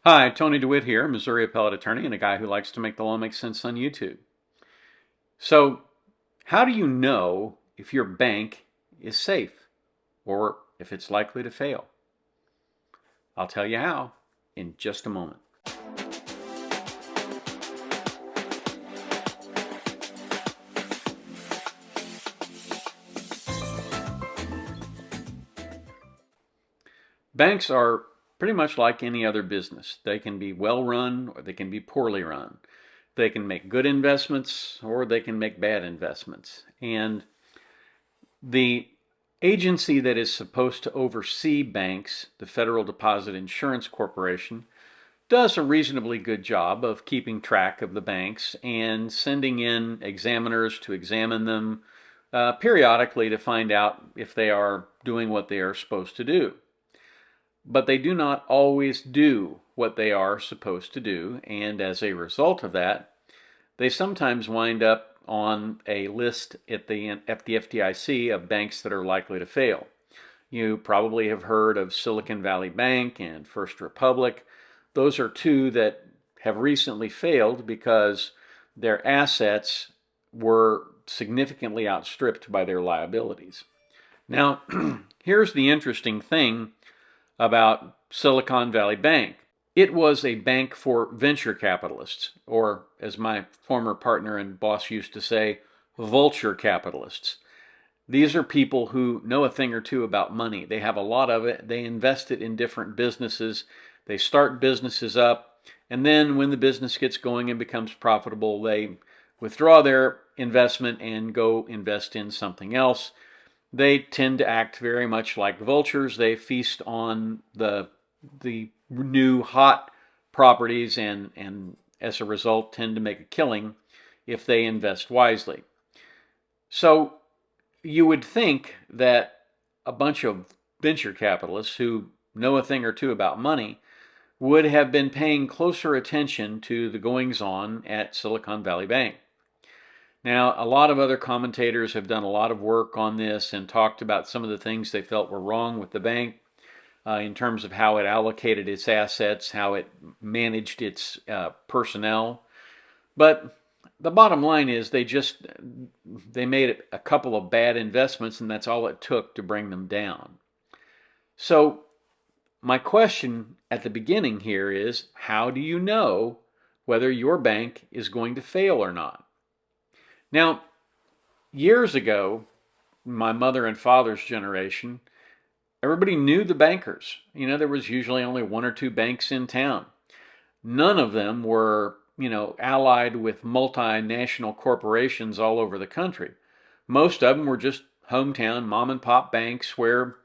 Hi, Tony DeWitt here, Missouri appellate attorney and a guy who likes to make the law make sense on YouTube. So, how do you know if your bank is safe or if it's likely to fail? I'll tell you how in just a moment. Banks are pretty much like any other business. They can be well run or they can be poorly run. They can make good investments or they can make bad investments. And the agency that is supposed to oversee banks, the Federal Deposit Insurance Corporation, does a reasonably good job of keeping track of the banks and sending in examiners to examine them periodically to find out if they are doing what they are supposed to do. But they do not always do what they are supposed to do, and as a result of that, they sometimes wind up on a list at the FDIC of banks that are likely to fail. You probably have heard of Silicon Valley Bank and First Republic. Those are two that have recently failed because their assets were significantly outstripped by their liabilities. Now, here's the interesting thing about Silicon Valley Bank. It was a bank for venture capitalists, or as my former partner and boss used to say, vulture capitalists. These are people who know a thing or two about money. They have a lot of it. They invest it in different businesses. They start businesses up. And then when the business gets going and becomes profitable, they withdraw their investment and go invest in something else. They tend to act very much like vultures. They feast on the new hot properties and as a result tend to make a killing if they invest wisely. So you would think that a bunch of venture capitalists who know a thing or two about money would have been paying closer attention to the goings-on at Silicon Valley Bank. Now, a lot of other commentators have done a lot of work on this and talked about some of the things they felt were wrong with the bank in terms of how it allocated its assets, how it managed its personnel. But the bottom line is they made a couple of bad investments, and that's all it took to bring them down. So my question at the beginning here is, how do you know whether your bank is going to fail or not? Now, years ago, my mother and father's generation, everybody knew the bankers. There was usually only one or two banks in town. None of them were, allied with multinational corporations all over the country. Most of them were just hometown mom and pop banks where,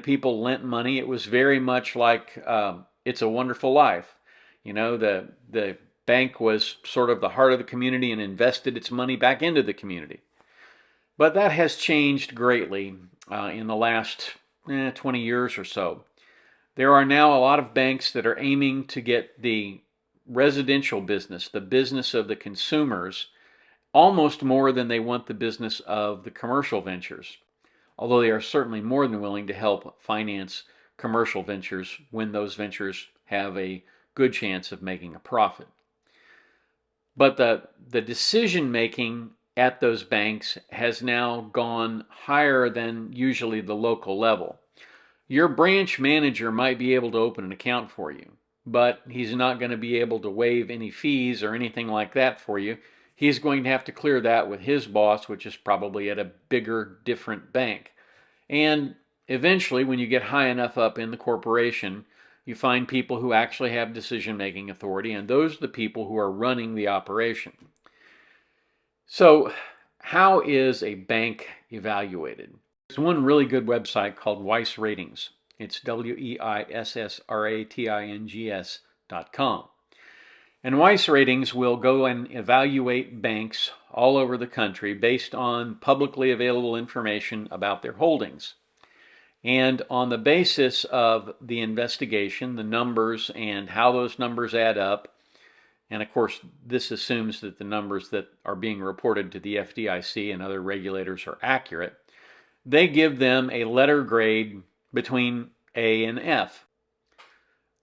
people lent money. It was very much like It's a Wonderful Life. The bank was sort of the heart of the community and invested its money back into the community. But that has changed greatly in the last 20 years or so. There are now a lot of banks that are aiming to get the residential business, the business of the consumers, almost more than they want the business of the commercial ventures. Although they are certainly more than willing to help finance commercial ventures when those ventures have a good chance of making a profit. But the decision making at those banks has now gone higher than usually the local level. Your branch manager might be able to open an account for you, but he's not going to be able to waive any fees or anything like that for you. He's going to have to clear that with his boss, which is probably at a bigger, different bank. And eventually, when you get high enough up in the corporation, you find people who actually have decision-making authority, and those are the people who are running the operation. So, how is a bank evaluated? There's one really good website called Weiss Ratings. It's WEISSRATINGS.com. And Weiss Ratings will go and evaluate banks all over the country based on publicly available information about their holdings. And on the basis of the investigation, the numbers and how those numbers add up, and of course this assumes that the numbers that are being reported to the FDIC and other regulators are accurate, they give them a letter grade between A and F.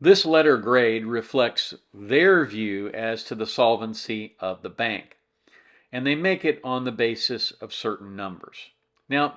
This letter grade reflects their view as to the solvency of the bank, and they make it on the basis of certain numbers. Now,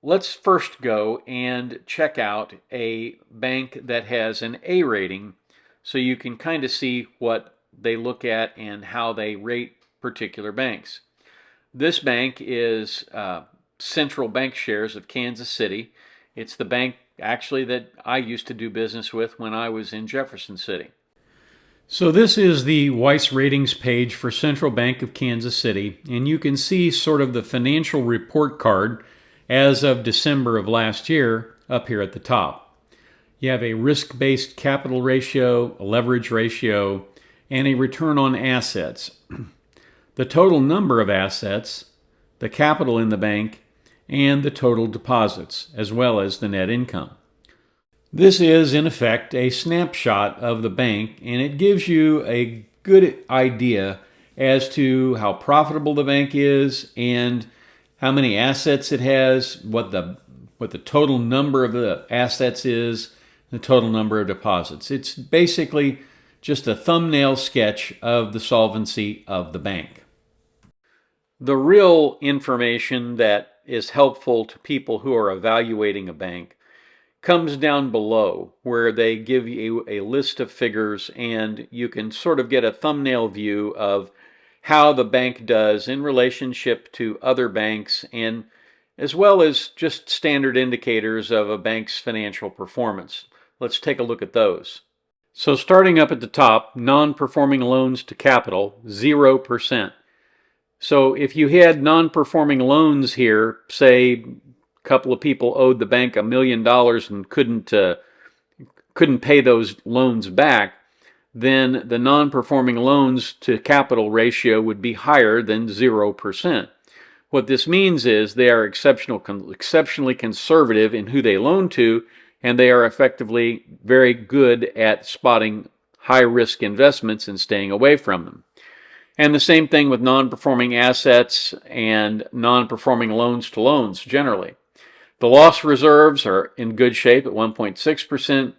let's first go and check out a bank that has an A rating so you can kind of see what they look at and how they rate particular banks. This bank is Central Bancshares of Kansas City. It's the bank actually that I used to do business with when I was in Jefferson City. So this is the Weiss ratings page for Central Bank of Kansas City, and you can see sort of the financial report card as of December of last year up here at the top. You have a risk-based capital ratio, a leverage ratio, and a return on assets. The total number of assets, the capital in the bank, and the total deposits, as well as the net income. This is, in effect, a snapshot of the bank, and it gives you a good idea as to how profitable the bank is and how many assets it has, what the total number of the assets is, the total number of deposits. It's basically just a thumbnail sketch of the solvency of the bank. The real information that is helpful to people who are evaluating a bank comes down below, where they give you a list of figures and you can sort of get a thumbnail view of how the bank does in relationship to other banks, and as well as just standard indicators of a bank's financial performance. Let's take a look at those. So starting up at the top, non-performing loans to capital, 0%. So if you had non-performing loans here, say a couple of people owed the bank $1 million and couldn't pay those loans back, then the non-performing loans to capital ratio would be higher than 0%. What this means is they are exceptionally conservative in who they loan to, and they are effectively very good at spotting high-risk investments and staying away from them. And the same thing with non-performing assets and non-performing loans to loans generally. The loss reserves are in good shape at 1.6%.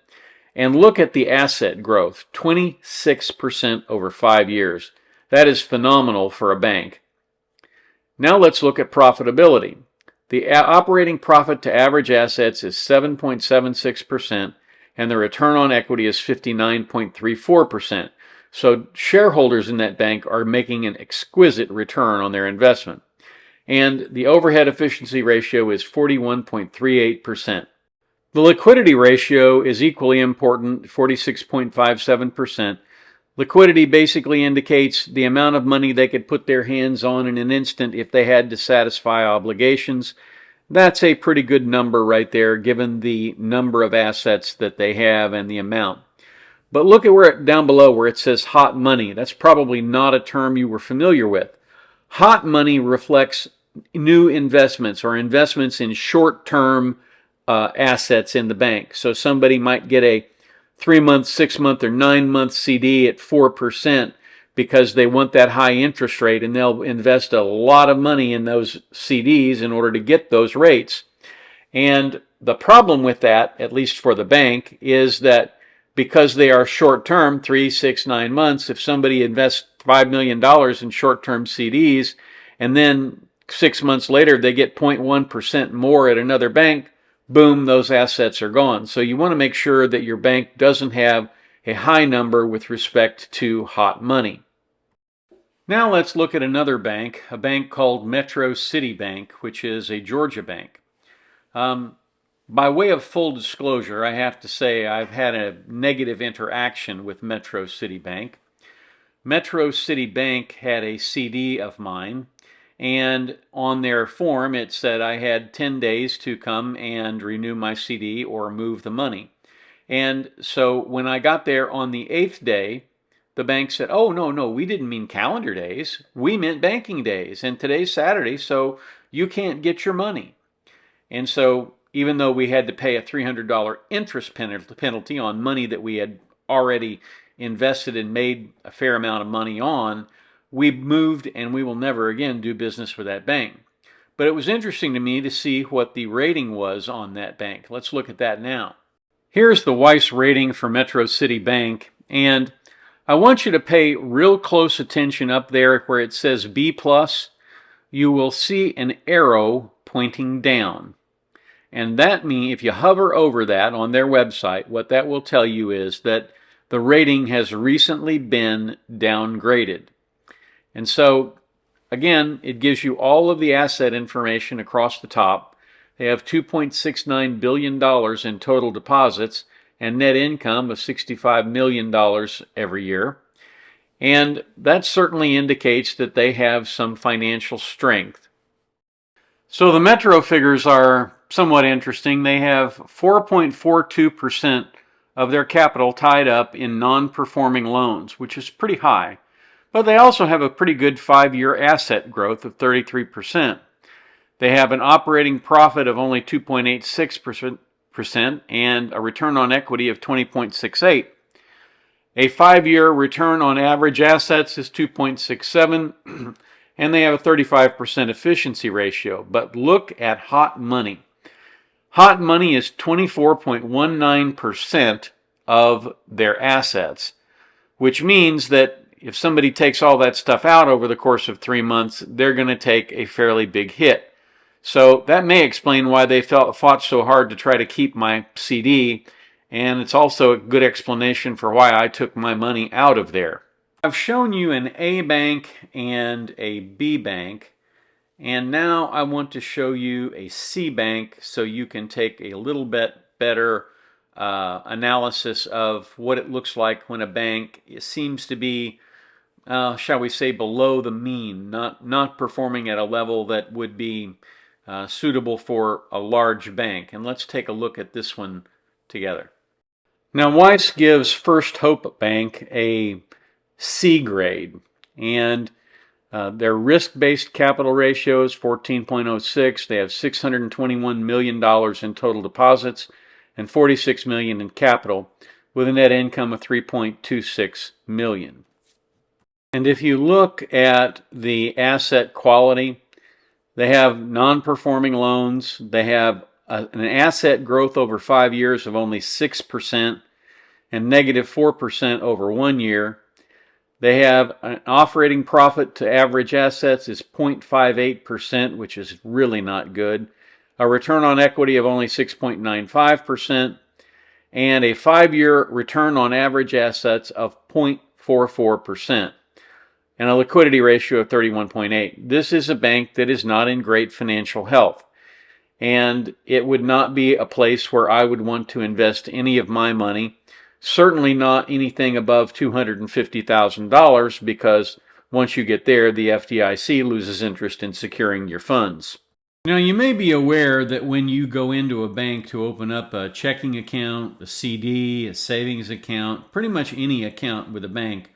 And look at the asset growth, 26% over 5 years. That is phenomenal for a bank. Now let's look at profitability. The operating profit to average assets is 7.76%, and the return on equity is 59.34%. So shareholders in that bank are making an exquisite return on their investment. And the overhead efficiency ratio is 41.38%. The liquidity ratio is equally important, 46.57%. Liquidity basically indicates the amount of money they could put their hands on in an instant if they had to satisfy obligations. That's a pretty good number right there, given the number of assets that they have and the amount. But look at down below where it says hot money. That's probably not a term you were familiar with. Hot money reflects new investments or investments in short-term assets in the bank. So somebody might get a 3-month, 6-month, or 9-month CD at 4% because they want that high interest rate, and they'll invest a lot of money in those CDs in order to get those rates. And the problem with that, at least for the bank, is that because they are short-term, 3, 6, 9 months, if somebody invests $5 million in short-term CDs and then 6 months later they get 0.1% more at another bank, boom, those assets are gone. So you want to make sure that your bank doesn't have a high number with respect to hot money. Now let's look at another bank, a bank called Metro City Bank, which is a Georgia bank. By way of full disclosure, I have to say I've had a negative interaction with Metro City Bank. Metro City Bank had a CD of mine, and on their form it said I had 10 days to come and renew my CD or move the money. And so when I got there on the 8th day, the bank said, oh, no, we didn't mean calendar days. We meant banking days, and today's Saturday, so you can't get your money. And so even though we had to pay a $300 interest penalty on money that we had already invested and made a fair amount of money on, we moved and we will never again do business with that bank. But it was interesting to me to see what the rating was on that bank. Let's look at that now. Here's the Weiss rating for Metro City Bank, and I want you to pay real close attention up there where it says B+. You will see an arrow pointing down. And that means if you hover over that on their website, what that will tell you is that the rating has recently been downgraded. And so, again, it gives you all of the asset information across the top. They have $2.69 billion in total deposits and net income of $65 million every year. And that certainly indicates that they have some financial strength. So the Metro figures are somewhat interesting. They have 4.42% of their capital tied up in non-performing loans, which is pretty high. But they also have a pretty good 5-year asset growth of 33%. They have an operating profit of only 2.86% and a return on equity of 20.68%. A 5-year return on average assets is 2.67%. And they have a 35% efficiency ratio. But look at hot money. Hot money is 24.19% of their assets, which means that if somebody takes all that stuff out over the course of 3 months, they're going to take a fairly big hit. So that may explain why they fought so hard to try to keep my CD, and it's also a good explanation for why I took my money out of there. I've shown you an A bank and a B bank, and now I want to show you a C bank so you can take a little bit better analysis of what it looks like when a bank seems to be, shall we say, below the mean, not performing at a level that would be suitable for a large bank. And let's take a look at this one together. Now, Weiss gives First Hope Bank a C grade, and their risk-based capital ratio is 14.06. They have $621 million in total deposits and $46 million in capital, with a net income of $3.26 million. And if you look at the asset quality, they have non-performing loans. They have an asset growth over 5 years of only 6% and negative 4% over 1 year. They have an operating profit to average assets is 0.58%, which is really not good. A return on equity of only 6.95%, and a 5-year return on average assets of 0.44%, and a liquidity ratio of 31.8. This is a bank that is not in great financial health, and it would not be a place where I would want to invest any of my money. Certainly not anything above $250,000, because once you get there, the FDIC loses interest in securing your funds. Now, you may be aware that when you go into a bank to open up a checking account, a CD, a savings account, pretty much any account with a bank,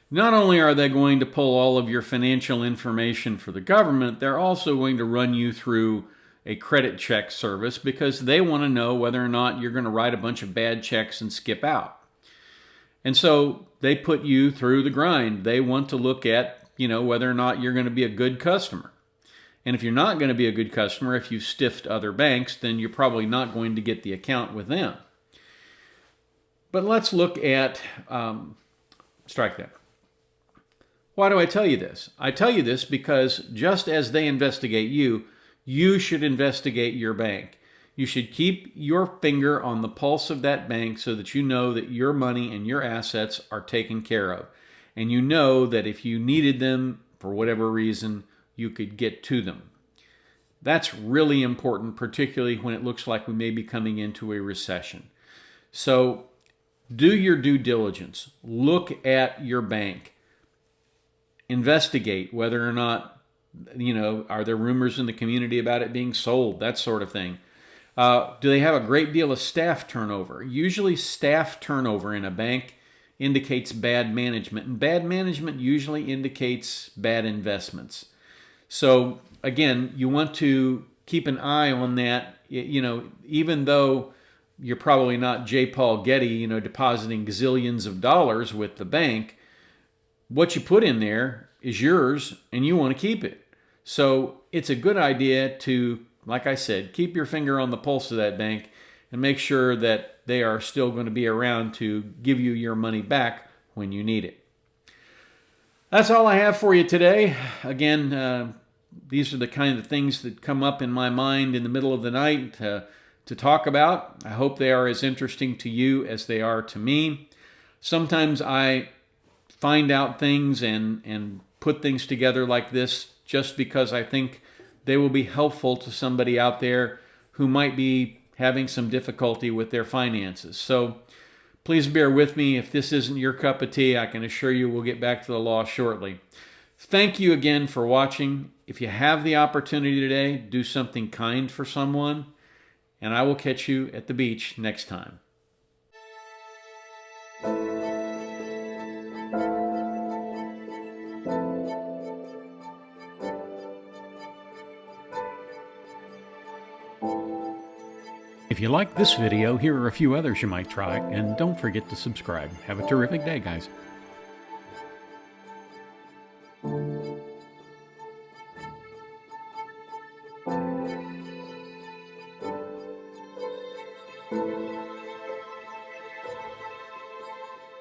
not only are they going to pull all of your financial information for the government, they're also going to run you through a credit check service because they want to know whether or not you're going to write a bunch of bad checks and skip out. And so they put you through the grind. They want to look at, whether or not you're going to be a good customer. And if you're not going to be a good customer, if you stiffed other banks, then you're probably not going to get the account with them. But let's look at, strike that. Why do I tell you this? I tell you this because just as they investigate you, you should investigate your bank. You should keep your finger on the pulse of that bank so that you know that your money and your assets are taken care of. And you know that if you needed them for whatever reason, you could get to them. That's really important, particularly when it looks like we may be coming into a recession. So do your due diligence. Look at your bank. Investigate whether or not, are there rumors in the community about it being sold, that sort of thing. Do they have a great deal of staff turnover? Usually staff turnover in a bank indicates bad management, and bad management usually indicates bad investments. So again, you want to keep an eye on that. Even though you're probably not J. Paul Getty, depositing gazillions of dollars with the bank, what you put in there is yours and you want to keep it. So it's a good idea to, like I said, keep your finger on the pulse of that bank and make sure that they are still going to be around to give you your money back when you need it. That's all I have for you today. Again, these are the kind of things that come up in my mind in the middle of the night to talk about. I hope they are as interesting to you as they are to me. Sometimes I find out things and put things together like this just because I think they will be helpful to somebody out there who might be having some difficulty with their finances. So please bear with me. If this isn't your cup of tea, I can assure you we'll get back to the law shortly. Thank you again for watching. If you have the opportunity today, do something kind for someone, and I will catch you at the beach next time. If you like this video, here are a few others you might try, and don't forget to subscribe. Have a terrific day, guys.